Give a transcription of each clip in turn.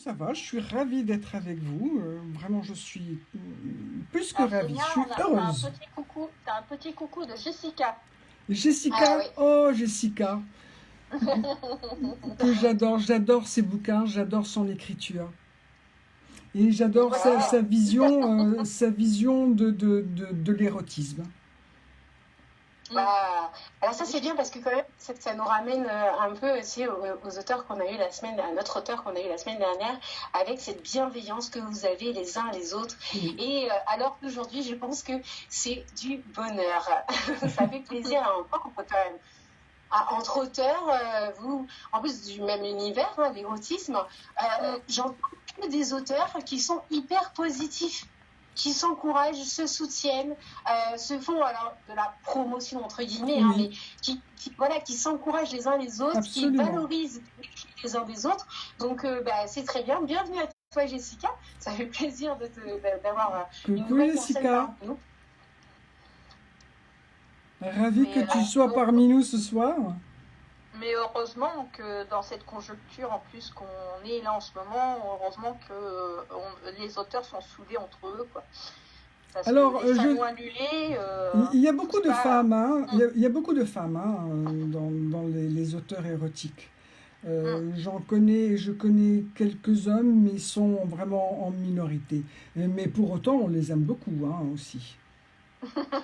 ça va, je suis ravie d'être avec vous. Vraiment, je suis plus que ravie, je suis heureuse. T'as un petit coucou de Jessica. Jessica, oh Jessica, que j'adore ses bouquins, j'adore son écriture. Et j'adore sa vision de l'érotisme. Alors ça c'est bien parce que quand même ça nous ramène un peu aussi aux auteurs qu'on a eu à notre auteur qu'on a eu la semaine dernière, avec cette bienveillance que vous avez les uns les autres. Et alors qu'aujourd'hui je pense que c'est du bonheur. Ça fait plaisir à entendre quand même. Entre auteurs, vous, en plus du même univers, l'érotisme, j'entends que des auteurs qui sont hyper positifs, qui s'encouragent, se soutiennent, se font alors de la promotion entre guillemets, mais qui s'encouragent les uns les autres, Absolument. Qui valorisent les uns des autres. Donc c'est très bien. Bienvenue à toi Jessica. Ça fait plaisir d'avoir une nouvelle personne parmi nous. Ravi que tu sois parmi nous ce soir. Mais heureusement que dans cette conjoncture en plus qu'on est là en ce moment, heureusement que les auteurs sont soudés entre eux, quoi. Parce alors, que les salons annulés, il y a beaucoup de femmes, il y a beaucoup de femmes dans les auteurs érotiques. Je connais quelques hommes, mais ils sont vraiment en minorité. Mais pour autant, on les aime beaucoup aussi.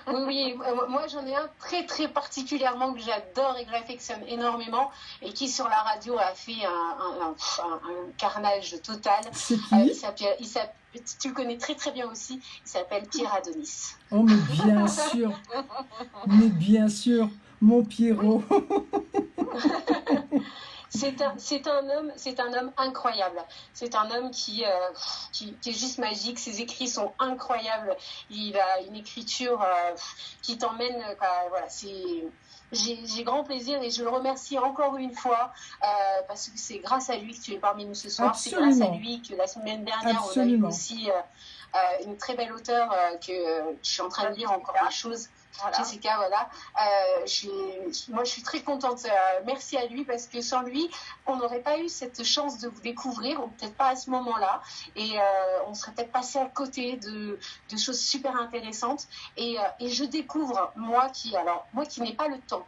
Oui, moi j'en ai un très très particulièrement que j'adore et que j'affectionne énormément et qui sur la radio a fait un carnage total. C'est qui tu le connais très très bien aussi, il s'appelle Pierre Adonis. Oh mais bien sûr, mon Pierrot. C'est un homme incroyable. C'est un homme qui est juste magique. Ses écrits sont incroyables. Il a une écriture qui t'emmène. Voilà, j'ai grand plaisir et je le remercie encore une fois parce que c'est grâce à lui que tu es parmi nous ce soir. Absolument. C'est grâce à lui que la semaine dernière on a eu aussi une très belle auteure que je suis en train de lire encore des choses. Voilà. Jessica, voilà. Moi, je suis très contente. Merci à lui parce que sans lui, on n'aurait pas eu cette chance de vous découvrir, ou peut-être pas à ce moment-là, et on serait peut-être passé à côté de choses super intéressantes. Et je découvre moi qui n'ai pas le temps.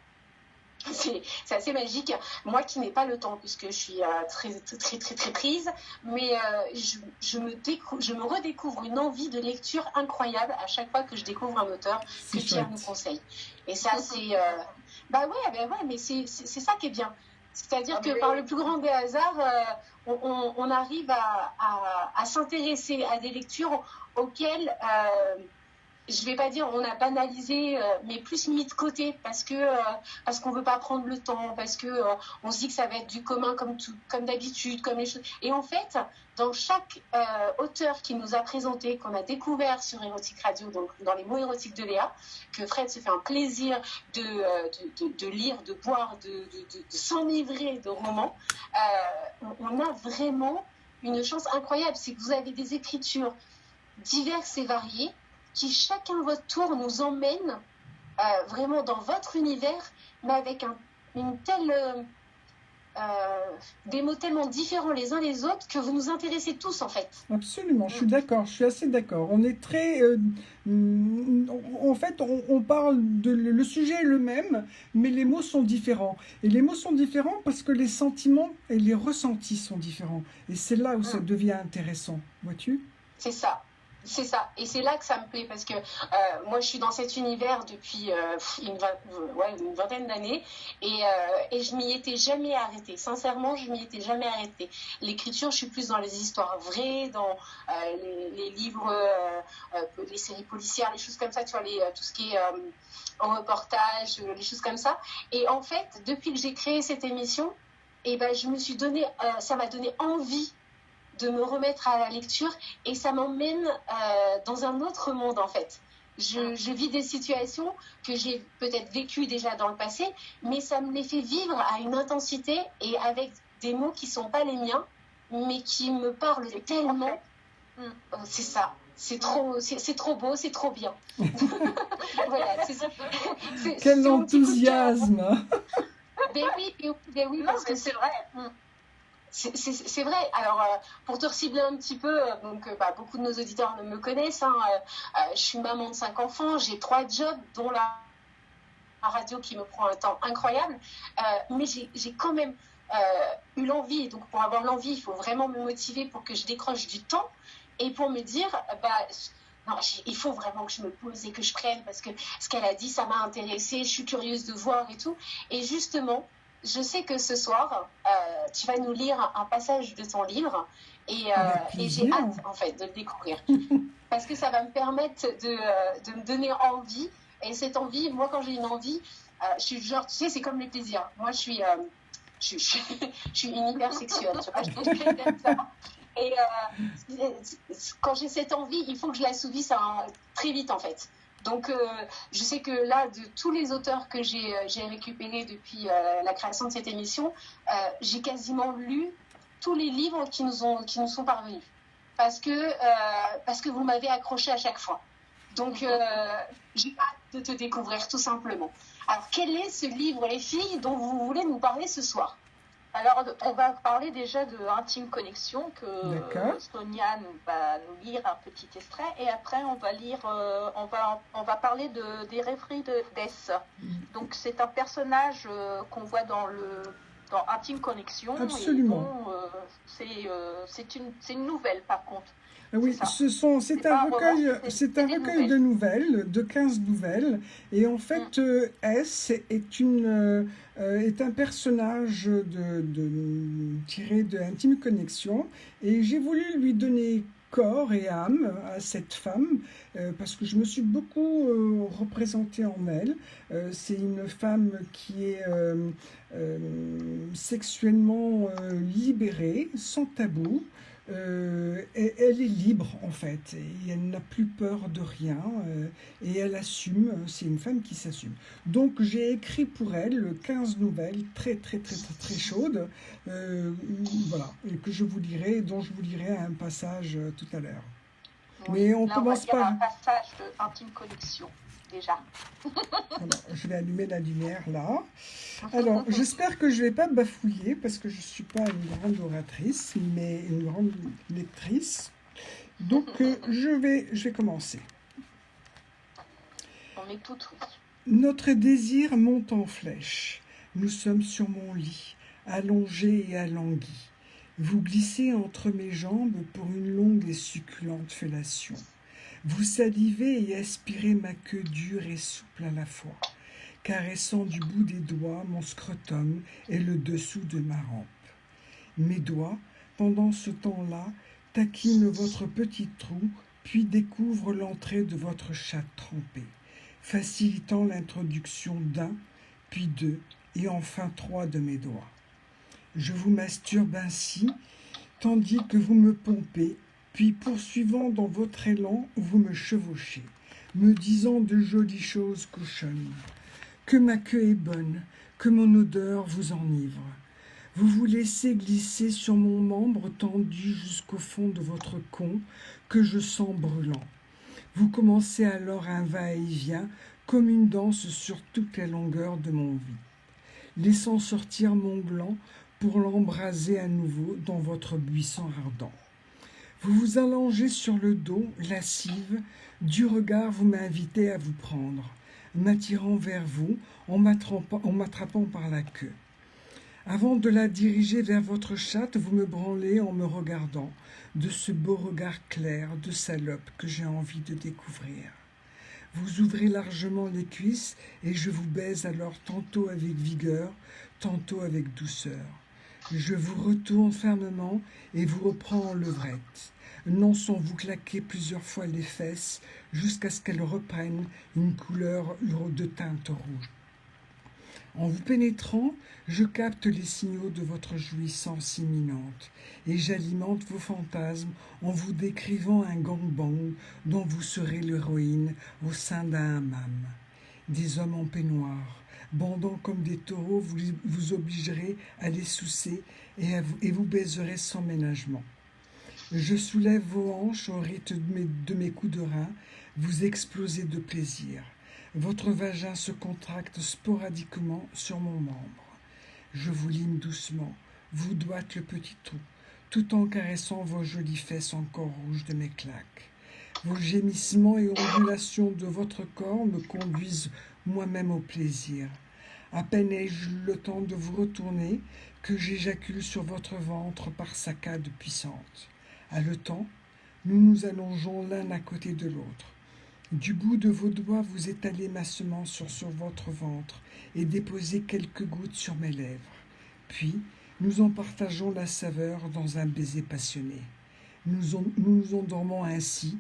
C'est assez magique. Moi qui n'ai pas le temps, puisque je suis très, très, très, très prise, mais je me redécouvre une envie de lecture incroyable à chaque fois que je découvre un auteur que Pierre nous conseille. Et ça, c'est... mais c'est ça qui est bien. C'est-à-dire que par le plus grand des hasards, on arrive à s'intéresser à des lectures auxquelles... je vais pas dire on a banalisé, mais plus mis de côté parce qu'on veut pas prendre le temps, parce que on se dit que ça va être du commun comme d'habitude, comme les choses. Et en fait, dans chaque auteur qui nous a présenté, qu'on a découvert sur Érotique Radio, donc dans les mots érotiques de Léa, que Fred se fait un plaisir de lire, de boire, de s'enivrer de romans, on a vraiment une chance incroyable. C'est que vous avez des écritures diverses et variées qui chacun votre tour nous emmène vraiment dans votre univers, mais avec une telle des mots tellement différents les uns les autres que vous nous intéressez tous en fait. Absolument, je suis d'accord, je suis assez d'accord. On est très... en fait, on parle le sujet est le même, mais les mots sont différents. Et les mots sont différents parce que les sentiments et les ressentis sont différents. Et c'est là où ça devient intéressant, vois-tu ? C'est ça. C'est ça, et c'est là que ça me plaît parce que moi je suis dans cet univers depuis une vingtaine d'années et je m'y étais jamais arrêtée. Sincèrement, je m'y étais jamais arrêtée. L'écriture, je suis plus dans les histoires vraies, dans les livres, les séries policières, les choses comme ça, tu vois, tout ce qui est reportage, les choses comme ça. Et en fait, depuis que j'ai créé cette émission, je me suis donné, ça m'a donné envie de me remettre à la lecture et ça m'emmène dans un autre monde en fait. Je vis des situations que j'ai peut-être vécues déjà dans le passé, mais ça me les fait vivre à une intensité et avec des mots qui sont pas les miens, mais qui me parlent tellement. C'est ça. C'est trop beau, c'est trop bien. Voilà, c'est ça. Quel enthousiasme. Ben oui, parce que c'est vrai. C'est vrai. Alors, pour te recibler un petit peu, donc beaucoup de nos auditeurs me connaissent. Je suis maman de 5 enfants, j'ai 3 jobs, dont la radio qui me prend un temps incroyable. Mais j'ai quand même eu l'envie. Donc, pour avoir l'envie, il faut vraiment me motiver pour que je décroche du temps et pour me dire, non, il faut vraiment que je me pose et que je prenne parce que ce qu'elle a dit, ça m'a intéressée, je suis curieuse de voir et tout. Et justement, je sais que ce soir, tu vas nous lire un passage de ton livre et j'ai hâte en fait de le découvrir parce que ça va me permettre de me donner envie. Et cette envie, moi quand j'ai une envie, je suis genre, tu sais, c'est comme les plaisirs. Moi je suis une hypersexuelle, tu vois, je peux dire comme ça. Et quand j'ai cette envie, il faut que je l'assouvisse très vite en fait. Donc, je sais que là, de tous les auteurs que j'ai récupérés depuis la création de cette émission, j'ai quasiment lu tous les livres qui nous sont parvenus. Parce que vous m'avez accroché à chaque fois. Donc, j'ai hâte de te découvrir, tout simplement. Alors, quel est ce livre, les filles, dont vous voulez nous parler ce soir ? Alors, on va parler déjà de Intime Connexion, que Sonia va nous lire un petit extrait, et après on va lire, on va parler des rêveries d'Es. Donc c'est un personnage qu'on voit dans Intime Connexion. Absolument. Et c'est une nouvelle par contre. Oui, c'est un recueil de nouvelles, de 15 nouvelles. Et en fait, S est un personnage tiré de Intime Connexion. Et j'ai voulu lui donner corps et âme à cette femme parce que je me suis beaucoup représentée en elle. C'est une femme qui est sexuellement libérée, sans tabou. Elle est libre en fait, et elle n'a plus peur de rien, et elle assume, c'est une femme qui s'assume. Donc j'ai écrit pour elle 15 nouvelles très chaudes, voilà, et dont je vous lirai un passage tout à l'heure. Oui, mais on commence par un passage de Intime Connexion. Déjà. Alors, je vais allumer la lumière là. Alors, j'espère que je ne vais pas bafouiller parce que je ne suis pas une grande oratrice, mais une grande lectrice. Donc, je vais commencer. On est tout oui. Notre désir monte en flèche. Nous sommes sur mon lit, allongés et alanguis. Vous glissez entre mes jambes pour une longue et succulente fellation. Vous salivez et aspirez ma queue dure et souple à la fois, caressant du bout des doigts mon scrotum et le dessous de ma rampe. Mes doigts, pendant ce temps-là, taquinent votre petit trou, puis découvrent l'entrée de votre chatte trempée, facilitant l'introduction d'un, puis deux, et enfin 3 de mes doigts. Je vous masturbe ainsi, tandis que vous me pompez, puis poursuivant dans votre élan, vous me chevauchez, me disant de jolies choses cochonnes, que ma queue est bonne, que mon odeur vous enivre. Vous vous laissez glisser sur mon membre tendu jusqu'au fond de votre con, que je sens brûlant. Vous commencez alors un va-et-vient, comme une danse sur toute la longueur de mon vie, laissant sortir mon gland pour l'embraser à nouveau dans votre buisson ardent. Vous vous allongez sur le dos, lascive, du regard vous m'invitez à vous prendre, m'attirant vers vous en m'attrapant par la queue. Avant de la diriger vers votre chatte, vous me branlez en me regardant, de ce beau regard clair de salope que j'ai envie de découvrir. Vous ouvrez largement les cuisses et je vous baise alors tantôt avec vigueur, tantôt avec douceur. Je vous retourne fermement et vous reprends en levrette, non sans vous claquer plusieurs fois les fesses jusqu'à ce qu'elles reprennent une couleur de teinte rouge. En vous pénétrant, je capte les signaux de votre jouissance imminente et j'alimente vos fantasmes en vous décrivant un gangbang dont vous serez l'héroïne au sein d'un hammam. Des hommes en peignoir, bandant comme des taureaux, vous obligerez à les sousser et vous baiserez sans ménagement. Je soulève vos hanches au rythme de mes coups de rein, vous explosez de plaisir. Votre vagin se contracte sporadiquement sur mon membre. Je vous lime doucement, vous doîtes le petit trou, tout en caressant vos jolies fesses encore rouges de mes claques. Vos gémissements et ondulations de votre corps me conduisent moi-même au plaisir. À peine ai-je le temps de vous retourner que j'éjacule sur votre ventre par saccades puissantes. Haletant, nous nous allongeons l'un à côté de l'autre. Du bout de vos doigts, vous étalez ma semence sur votre ventre et déposez quelques gouttes sur mes lèvres. Puis, nous en partageons la saveur dans un baiser passionné. Nous nous endormons ainsi,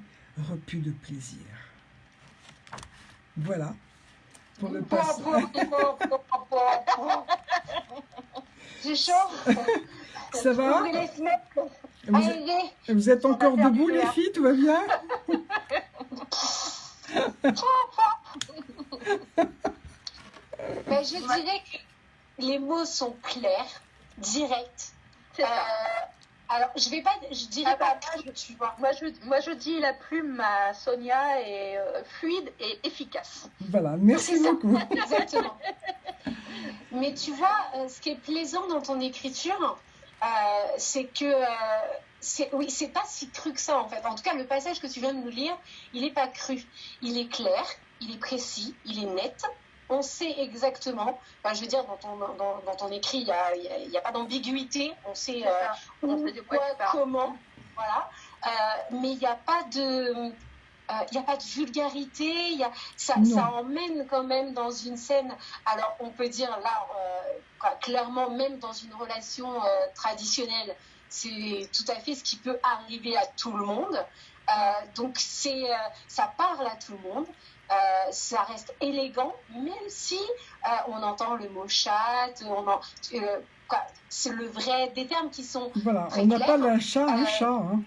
repus de plaisir. Voilà. Pour le passage. J'ai chaud. Ça va? Vous êtes encore debout, les filles? Tout va bien? Ben, je dirais que les mots sont clairs, directs. Alors, je dirais pas, tu vois. Moi, je dis la plume à Sonia est fluide et efficace. Voilà, merci beaucoup. Exactement. Mais tu vois, ce qui est plaisant dans ton écriture, c'est que c'est pas si cru que ça en fait. En tout cas, le passage que tu viens de nous lire, il n'est pas cru. Il est clair, il est précis, il est net. On sait exactement, je veux dire, dans ton écrit, il n'y a pas d'ambiguïté. On sait où, quoi, comment. Voilà. Mais il n'y a pas de... Il n'y a pas de vulgarité, ça emmène quand même dans une scène. Alors, on peut dire là, clairement, même dans une relation traditionnelle, c'est tout à fait ce qui peut arriver à tout le monde. Donc, ça parle à tout le monde. Ça reste élégant, même si on entend le mot chatte, c'est le vrai des termes qui sont voilà, très on n'a clairs. Pas un chat. Hein.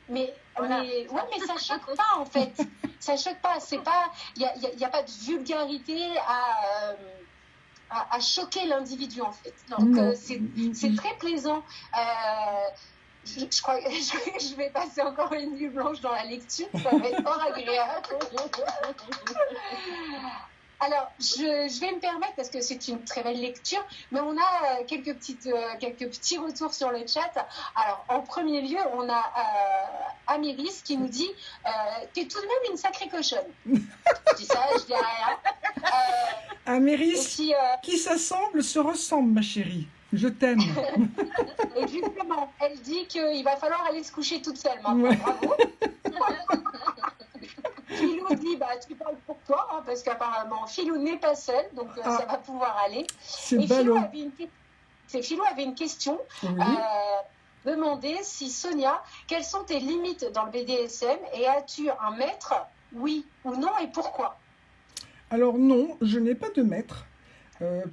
Mais ça choque pas en fait. Ça choque pas. C'est pas. Il y a pas de vulgarité à choquer l'individu en fait. Donc c'est très plaisant. Je crois que je vais passer encore une nuit blanche dans la lecture. Ça va être fort agréable. Alors, je vais me permettre, parce que c'est une très belle lecture, mais on a quelques petits retours sur le chat. Alors, en premier lieu, on a Améris qui nous dit « T'es tout de même une sacrée cochonne ». Je dis ça, je dis rien. Améris, qui s'assemble se ressemble, ma chérie. Je t'aime. Et justement, elle dit qu'il va falloir aller se coucher toute seule maintenant. Ouais. Bravo. Philou dit, tu parles pour toi, hein, parce qu'apparemment, Philou n'est pas seul, donc ça va pouvoir aller. C'est ballot. Philou avait une question. Oui. Demandait si Sonia, quelles sont tes limites dans le BDSM et as-tu un maître, oui ou non, et pourquoi? Alors non, je n'ai pas de maître.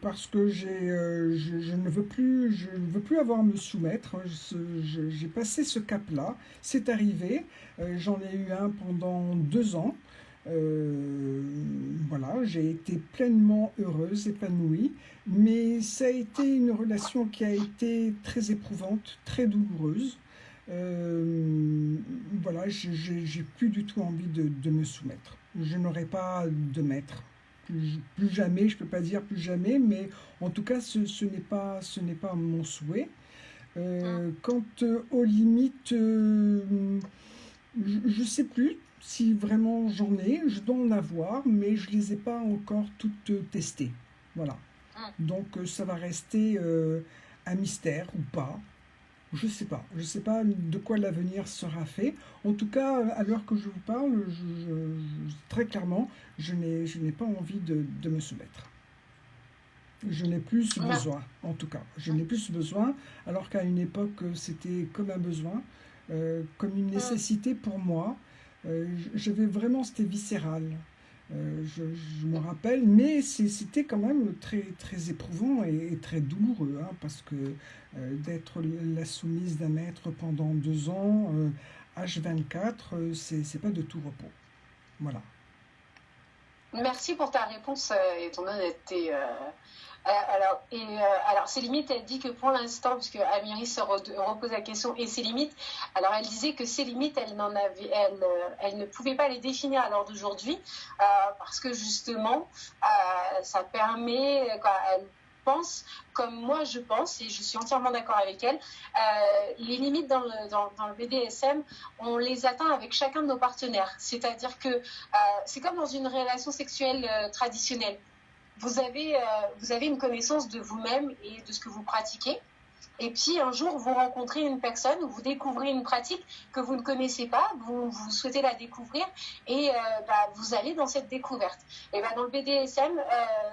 Parce que je ne veux plus avoir à me soumettre. J'ai passé ce cap-là. C'est arrivé. J'en ai eu un pendant 2 ans. Voilà, j'ai été pleinement heureuse, épanouie. Mais ça a été une relation qui a été très éprouvante, très douloureuse. Voilà, j'ai plus du tout envie de me soumettre. Je n'aurai pas de maître. Plus jamais, je ne peux pas dire plus jamais, mais en tout cas, ce n'est pas mon souhait. Quant aux limites, je ne sais plus si vraiment j'en ai. Je dois en avoir, mais je ne les ai pas encore toutes testées. Voilà. Donc, ça va rester un mystère ou pas. Je ne sais pas. Je ne sais pas de quoi l'avenir sera fait. En tout cas, à l'heure que je vous parle, très clairement, je n'ai pas envie de me soumettre. Je n'ai plus ce besoin, en tout cas. Je n'ai plus ce besoin, alors qu'à une époque, c'était comme un besoin, comme une nécessité pour moi. C'était viscéral. Je me rappelle, mais c'était quand même très, très éprouvant et très douloureux, hein, parce que d'être la soumise d'un maître pendant 2 ans, H24, c'est pas de tout repos. Voilà. Merci pour ta réponse et ton honnêteté. Alors, ses limites, elle dit que pour l'instant, puisque Amiris se repose la question, et ses limites, alors elle disait que ses limites, elle ne pouvait pas les définir à l'heure d'aujourd'hui, parce que justement, ça permet, pense comme moi je pense, et je suis entièrement d'accord avec elle. Les limites dans le BDSM, on les atteint avec chacun de nos partenaires. C'est-à-dire que c'est comme dans une relation sexuelle traditionnelle. Vous avez une connaissance de vous-même et de ce que vous pratiquez. Et puis un jour, vous rencontrez une personne ou vous découvrez une pratique que vous ne connaissez pas, vous souhaitez la découvrir et vous allez dans cette découverte. Et dans le BDSM,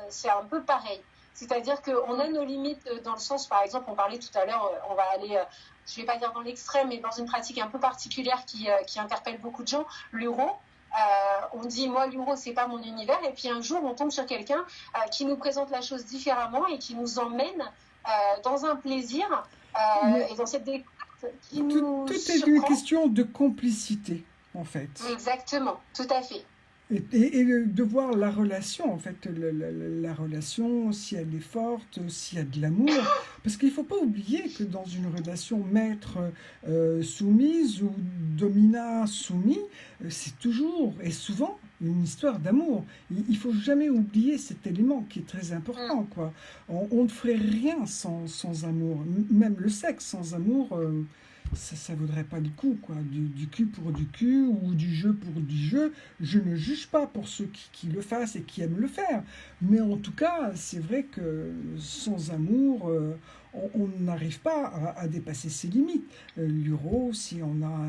c'est un peu pareil. C'est-à-dire qu'on a nos limites dans le sens, par exemple, on parlait tout à l'heure, on va aller, je ne vais pas dire dans l'extrême, mais dans une pratique un peu particulière qui interpelle beaucoup de gens, l'uro. On dit, moi, l'uro, c'est pas mon univers. Et puis un jour, on tombe sur quelqu'un qui nous présente la chose différemment et qui nous emmène dans un plaisir et dans cette découverte qui nous tout est une question de complicité, en fait. Exactement, tout à fait. Et de voir la relation, en fait, la relation, si elle est forte, s'il y a de l'amour. Parce qu'il ne faut pas oublier que dans une relation maître-soumise ou dominat-soumis, c'est toujours et souvent une histoire d'amour. Il ne faut jamais oublier cet élément qui est très important, quoi. On ne ferait rien sans amour. Même le sexe sans amour... ça ne vaudrait pas le coup, quoi. Du cul pour du cul ou du jeu pour du jeu. Je ne juge pas pour ceux qui le fassent et qui aiment le faire. Mais en tout cas, c'est vrai que sans amour, on n'arrive pas à dépasser ses limites. L'uro, si on a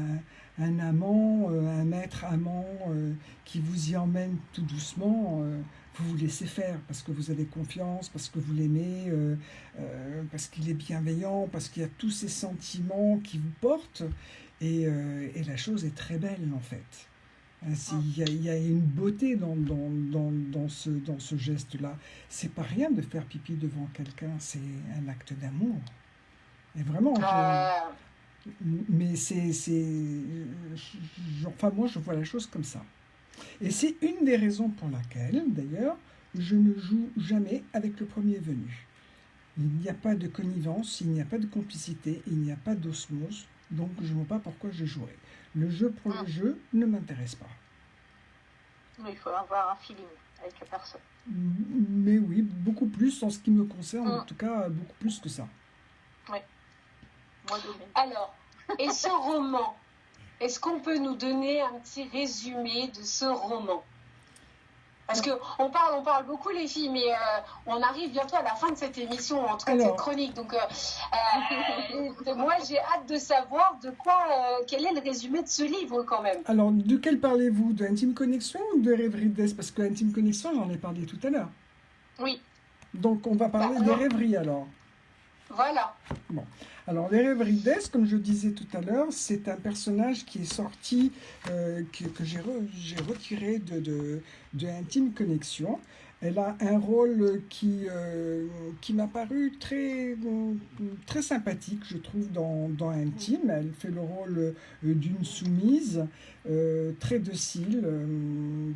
un amant, un maître amant qui vous y emmène tout doucement... vous laissez faire parce que vous avez confiance, parce que vous l'aimez, parce qu'il est bienveillant, parce qu'il y a tous ces sentiments qui vous portent. Et la chose est très belle, en fait. Il y a une beauté dans ce geste-là. C'est pas rien de faire pipi devant quelqu'un, c'est un acte d'amour. Et vraiment, mais enfin, moi, je vois la chose comme ça. Et c'est une des raisons pour laquelle, d'ailleurs, je ne joue jamais avec le premier venu. Il n'y a pas de connivence, il n'y a pas de complicité, il n'y a pas d'osmose, donc je ne vois pas pourquoi je jouerais. Le jeu pour le jeu ne m'intéresse pas. Mais il faut avoir un feeling avec la personne. Mais oui, beaucoup plus en ce qui me concerne, en tout cas, beaucoup plus que ça. Oui. Moi de même. Alors, et ce roman, est-ce qu'on peut nous donner un petit résumé de ce roman? Parce qu'on parle beaucoup les filles, mais on arrive bientôt à la fin de cette émission, en tout cas de cette chronique. Donc moi j'ai hâte de savoir quel est le résumé de ce livre quand même. Alors de quel parlez-vous? De Intime Connection ou de Rêverie d'Est? Parce que Intime Connection, j'en ai parlé tout à l'heure. Oui. Donc on va parler des rêveries alors. Voilà. Bon. Alors, les Rêveries d'Est, comme je disais tout à l'heure, c'est un personnage qui est sorti, que j'ai retiré de Intime Connection. Elle a un rôle qui m'a paru très sympathique, je trouve, dans Intime. Elle fait le rôle d'une soumise, très docile,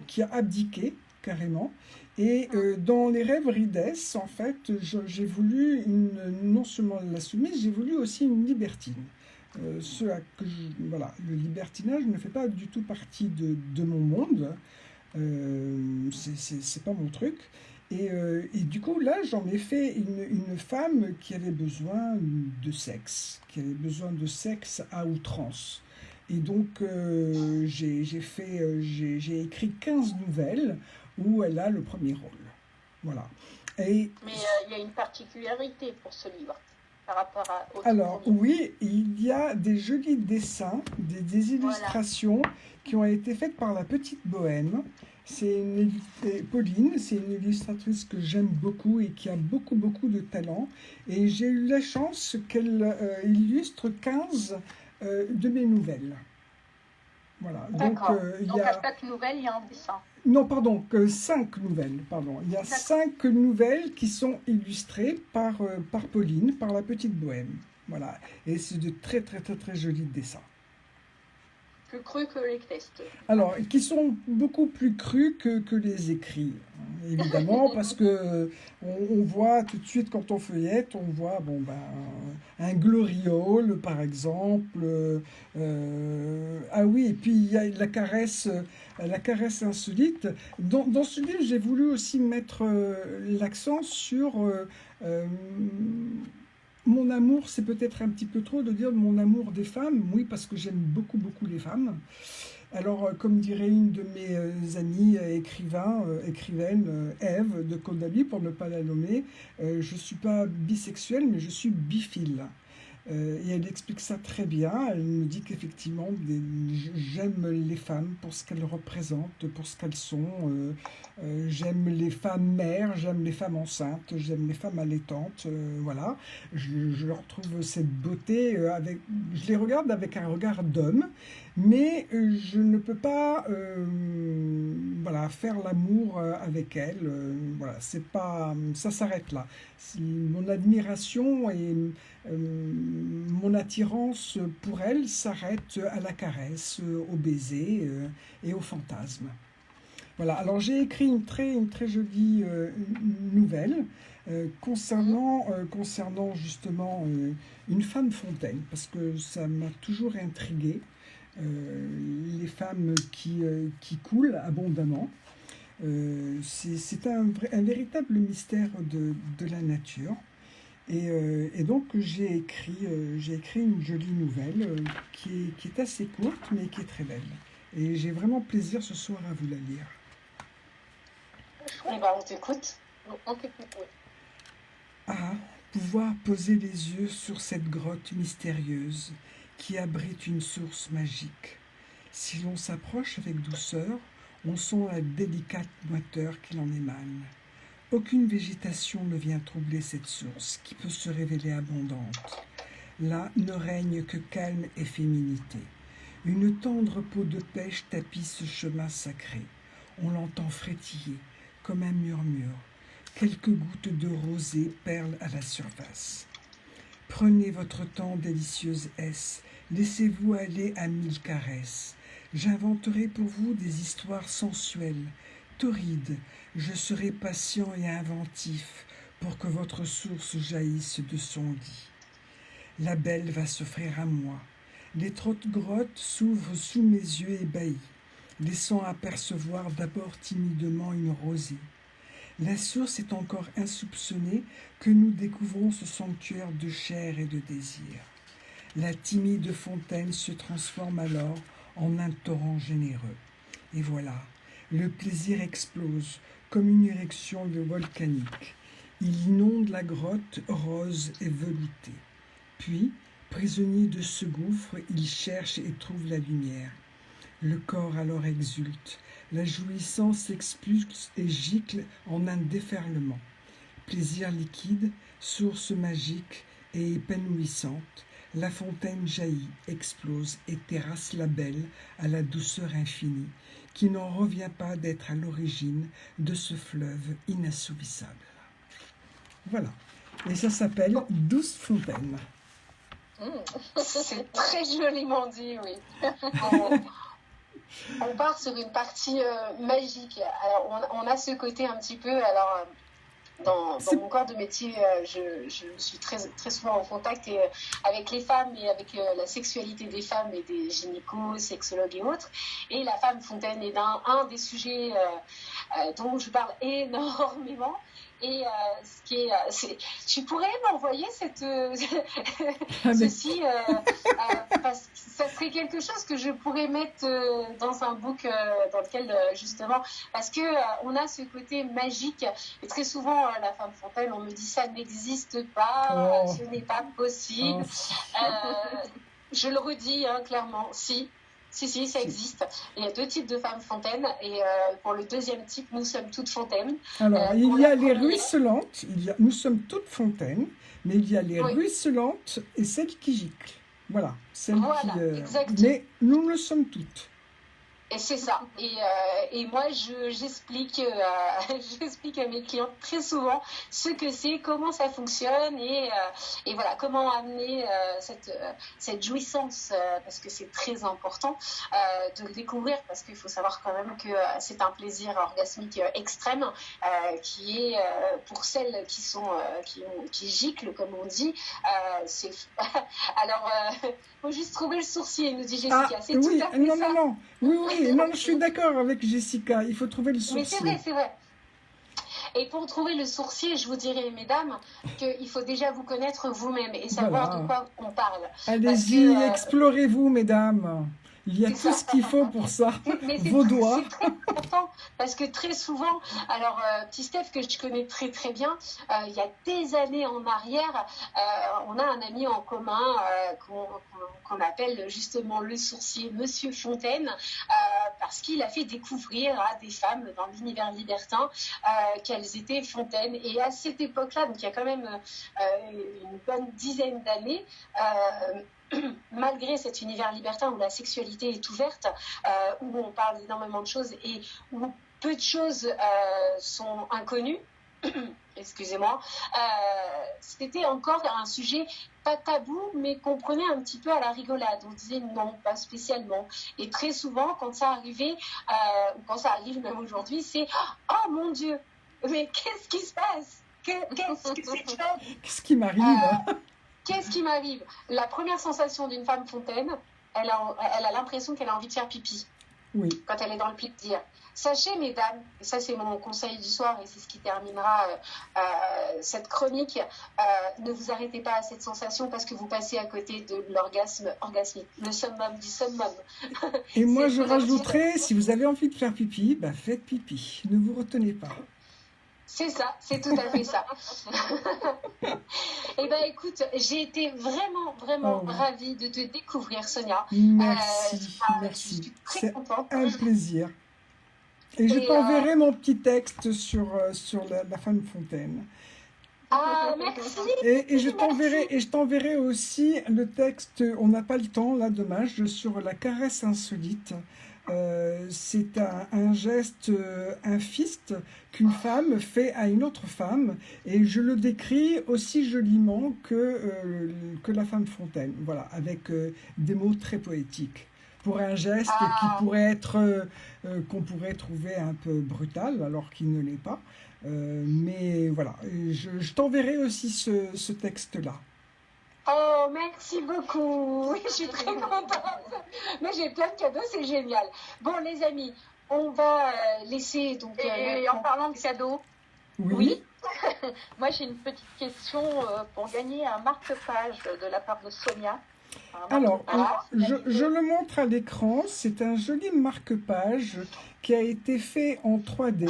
qui a abdiqué carrément. Et dans les Rêveries d'Est, en fait, j'ai voulu non seulement la soumise, j'ai voulu aussi une libertine. Voilà, le libertinage ne fait pas du tout partie de mon monde. C'est pas mon truc. Et du coup, là, j'en ai fait une femme qui avait besoin de sexe, à outrance. Et donc, j'ai écrit 15 nouvelles où elle a le premier rôle. Voilà. Mais il y a une particularité pour ce livre par rapport à autres. Alors, oui, il y a des jolis dessins, des illustrations qui ont été faites par la petite Bohème. Pauline, c'est une illustratrice que j'aime beaucoup et qui a beaucoup de talent. Et j'ai eu la chance qu'elle illustre 15 de mes nouvelles. Voilà. D'accord. Donc à chaque nouvelle, il y a un dessin. Non, pardon, 5 nouvelles. Pardon. Il y a 5 nouvelles qui sont illustrées par Pauline, par la petite Bohème. Voilà. Et c'est de très jolis dessins. Plus crus que les tests. Alors, qui sont beaucoup plus crus que les écrits, évidemment, parce que on voit tout de suite quand on feuillette, on voit un gloriole, par exemple, Ah oui, et puis il y a la caresse insolite. Dans ce livre, j'ai voulu aussi mettre l'accent sur mon amour. C'est peut-être un petit peu trop de dire mon amour des femmes. Oui, parce que j'aime beaucoup, beaucoup les femmes. Alors, comme dirait une de mes amies écrivaine, Ève de Kodaly, pour ne pas la nommer, je ne suis pas bisexuelle, mais je suis biphile. Et elle explique ça très bien. Elle me dit qu'effectivement, j'aime les femmes pour ce qu'elles représentent, pour ce qu'elles sont. J'aime les femmes mères, j'aime les femmes enceintes, j'aime les femmes allaitantes. Voilà. Je leur trouve cette beauté. Je les regarde avec un regard d'homme, mais je ne peux pas voilà, faire l'amour avec elles. Voilà, c'est pas, ça s'arrête là. Mon admiration et mon attirance pour elle s'arrête à la caresse, au baiser et au fantasme. Voilà, alors j'ai écrit une très jolie nouvelle concernant justement une femme fontaine, parce que ça m'a toujours intriguée, les femmes qui coulent abondamment. C'est un véritable mystère de la nature. Et donc j'ai écrit une jolie nouvelle qui est assez courte mais qui est très belle. Et j'ai vraiment plaisir ce soir à vous la lire. Eh ben, on t'écoute. On t'écoute, oui. Ah, pouvoir poser les yeux sur cette grotte mystérieuse qui abrite une source magique. Si l'on s'approche avec douceur, on sent la délicate moiteur qui en émane. Aucune végétation ne vient troubler cette source qui peut se révéler abondante. Là ne règne que calme et féminité. Une tendre peau de pêche tapisse ce chemin sacré. On l'entend frétiller comme un murmure. Quelques gouttes de rosée perlent à la surface. Prenez votre temps, délicieuse S. Laissez-vous aller à 1000 caresses. J'inventerai pour vous des histoires sensuelles, torrides. Je serai patient et inventif pour que votre source jaillisse de son lit. La belle va s'offrir à moi. L'étroite grotte s'ouvre sous mes yeux ébahis, laissant apercevoir d'abord timidement une rosée. La source est encore insoupçonnée que nous découvrons ce sanctuaire de chair et de désir. La timide fontaine se transforme alors en un torrent généreux. Et voilà, le plaisir explose comme une érection volcanique. Il inonde la grotte rose et veloutée. Puis, prisonnier de ce gouffre, il cherche et trouve la lumière. Le corps alors exulte, la jouissance expulse et gicle en un déferlement. Plaisir liquide, source magique et épanouissante, la fontaine jaillit, explose et terrasse la belle à la douceur infinie, qui n'en revient pas d'être à l'origine de ce fleuve inassouvissable. Voilà. Et ça s'appelle Douce Fontaine. C'est très joliment dit, oui. On part sur une partie magique. Alors, on a ce côté un petit peu... Alors, dans mon corps de métier, je suis très souvent en contact avec les femmes et avec la sexualité des femmes et des gynécos, sexologues et autres. Et la femme fontaine est un des sujets dont je parle énormément. Et ce qui est, tu pourrais m'envoyer ceci, parce que ça serait quelque chose que je pourrais mettre dans un book dans lequel justement, parce que on a ce côté magique. Et très souvent, la femme fontaine, on me dit ça n'existe pas, ce n'est pas possible. Je le redis clairement, si. Si, ça existe. Il y a 2 types de femmes fontaines et pour le deuxième type, nous sommes toutes fontaines. Alors, il y a les ruisselantes, nous sommes toutes fontaines, mais il y a les ruisselantes et celles qui giclent. Voilà, celles qui... exactement. Mais nous le sommes toutes. Et c'est ça. Et moi, j'explique à mes clients très souvent ce que c'est, comment ça fonctionne et voilà, comment amener cette jouissance, parce que c'est très important de le découvrir, parce qu'il faut savoir quand même que c'est un plaisir orgasmique extrême qui est, pour celles qui giclent, comme on dit, c'est... Alors, faut juste trouver le sourcier, nous dit Jessica. C'est oui, tout à fait non, ça. non. Oui, non, je suis d'accord avec Jessica. Il faut trouver le sourcier. Mais c'est vrai. Et pour trouver le sourcier, je vous dirais, mesdames, qu'il faut déjà vous connaître vous-même et savoir de quoi on parle. Allez-y, explorez-vous, mesdames. Il y a tout ce qu'il faut pour ça. Vos doigts. C'est très important parce que très souvent, alors petit Steph que je connais très très bien, il y a des années en arrière, on a un ami en commun qu'on appelle justement le sourcier, Monsieur Fontaine, parce qu'il a fait découvrir à des femmes dans l'univers libertin qu'elles étaient fontaines. Et à cette époque-là, donc il y a quand même une bonne dizaine d'années, malgré cet univers libertin où la sexualité est ouverte, où on parle énormément de choses et où peu de choses sont inconnues, excusez-moi, c'était encore un sujet pas tabou, mais qu'on prenait un petit peu à la rigolade. On disait non, pas spécialement. Et très souvent, quand ça arrivait, quand ça arrive même aujourd'hui, c'est « Oh mon Dieu, mais qu'est-ce qui se passe ? Qu'est-ce qui m'arrive Qu'est-ce qui m'arrive ? La première sensation d'une femme fontaine, elle a l'impression qu'elle a envie de faire pipi. Oui. Quand elle est dans le plaisir. Sachez, mesdames, et ça c'est mon conseil du soir et c'est ce qui terminera cette chronique, ne vous arrêtez pas à cette sensation parce que vous passez à côté de l'orgasme orgasmique, le summum du summum. Et moi je rajouterais, si vous avez envie de faire pipi, faites pipi, ne vous retenez pas. C'est ça, c'est tout à fait ça. Eh bien, écoute, j'ai été vraiment ravie de te découvrir, Sonia. Merci, merci. Je suis très contente. C'est un plaisir. Et je t'enverrai mon petit texte sur la femme fontaine. Ah, merci. Et je t'enverrai aussi le texte, on n'a pas le temps, là, dommage, sur la caresse insolite. C'est un geste, un fist qu'une femme fait à une autre femme et je le décris aussi joliment que la femme fontaine, voilà, avec des mots très poétiques pour un geste qui pourrait être qu'on pourrait trouver un peu brutal alors qu'il ne l'est pas, mais voilà, je t'enverrai aussi ce texte-là. Oh, merci beaucoup. Oui, je suis très contente. Mais j'ai plein de cadeaux, c'est génial. Bon, les amis, on va laisser donc. Et en parlant de cadeaux. Oui. Moi, j'ai une petite question pour gagner un marque-page de la part de Sonia. Alors, je le montre à l'écran. C'est un joli marque-page qui a été fait en 3D.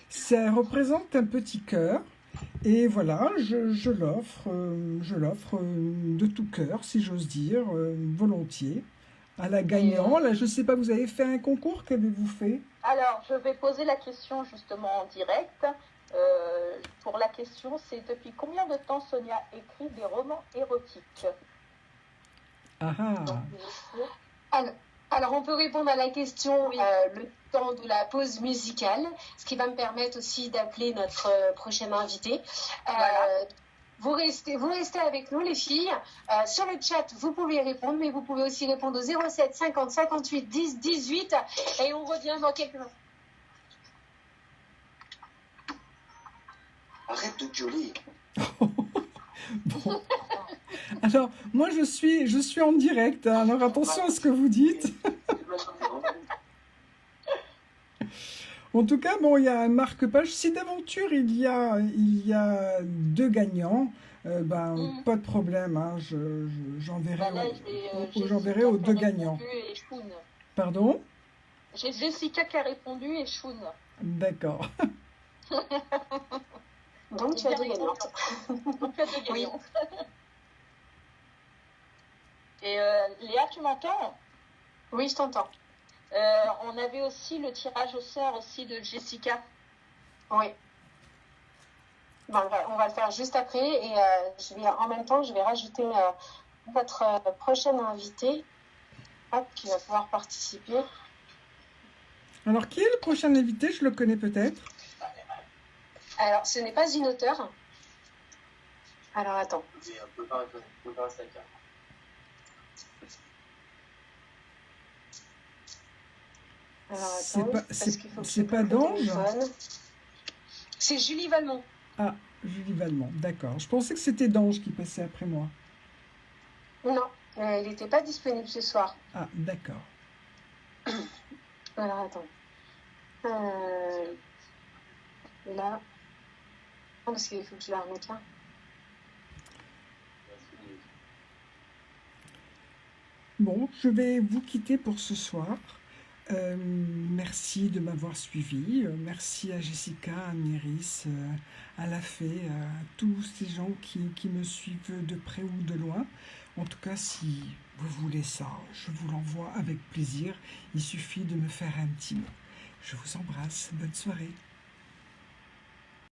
Ça représente un petit cœur. Et voilà, je l'offre de tout cœur, si j'ose dire, volontiers, à la gagnante. Là, je ne sais pas, vous avez fait un concours, qu'avez-vous fait? Alors, je vais poser la question justement en direct. Pour la question, c'est depuis combien de temps Sonia écrit des romans érotiques? Alors, on peut répondre à la question le temps de la pause musicale, ce qui va me permettre aussi d'appeler notre prochaine invitée. Voilà. Vous restez avec nous, les filles. Sur le chat, vous pouvez répondre, mais vous pouvez aussi répondre au 07 50 58 10 18 et on revient dans quelques instants. Arrête de gueuler. Bon. Alors, moi, je suis en direct, hein, alors attention à ce que vous dites. En tout cas, bon, il y a un marque-page. Si d'aventure il y a 2 gagnants, pas de problème, hein, j'enverrai aux 2 gagnants. Pardon? J'ai Jessica qui a répondu et Choun. D'accord. Donc, tu as 2 gagnantes. Donc, tu as 2 gagnantes. Et Léa, tu m'entends? Oui, je t'entends. On avait aussi le tirage au sort aussi de Jessica. Oui. Bon, on va le faire juste après et en même temps, je vais rajouter notre prochaine invitée qui va pouvoir participer. Alors, qui est le prochain invité? Je le connais peut-être. Alors, ce n'est pas une auteure. Alors, attends. C'est pas d'Ange? C'est Julie Valmont. Ah, Julie Valmont, d'accord. Je pensais que c'était d'Ange qui passait après moi. Non, elle n'était pas disponible ce soir. Ah, d'accord. Alors, attends. Là. Oh, parce qu'il faut que je la remette là. Bon, je vais vous quitter pour ce soir. Merci de m'avoir suivi. Merci à Jessica, à Myris, à la Fée, à tous ces gens qui me suivent de près ou de loin. En tout cas, si vous voulez ça, je vous l'envoie avec plaisir. Il suffit de me faire un petit mot. Je vous embrasse. Bonne soirée.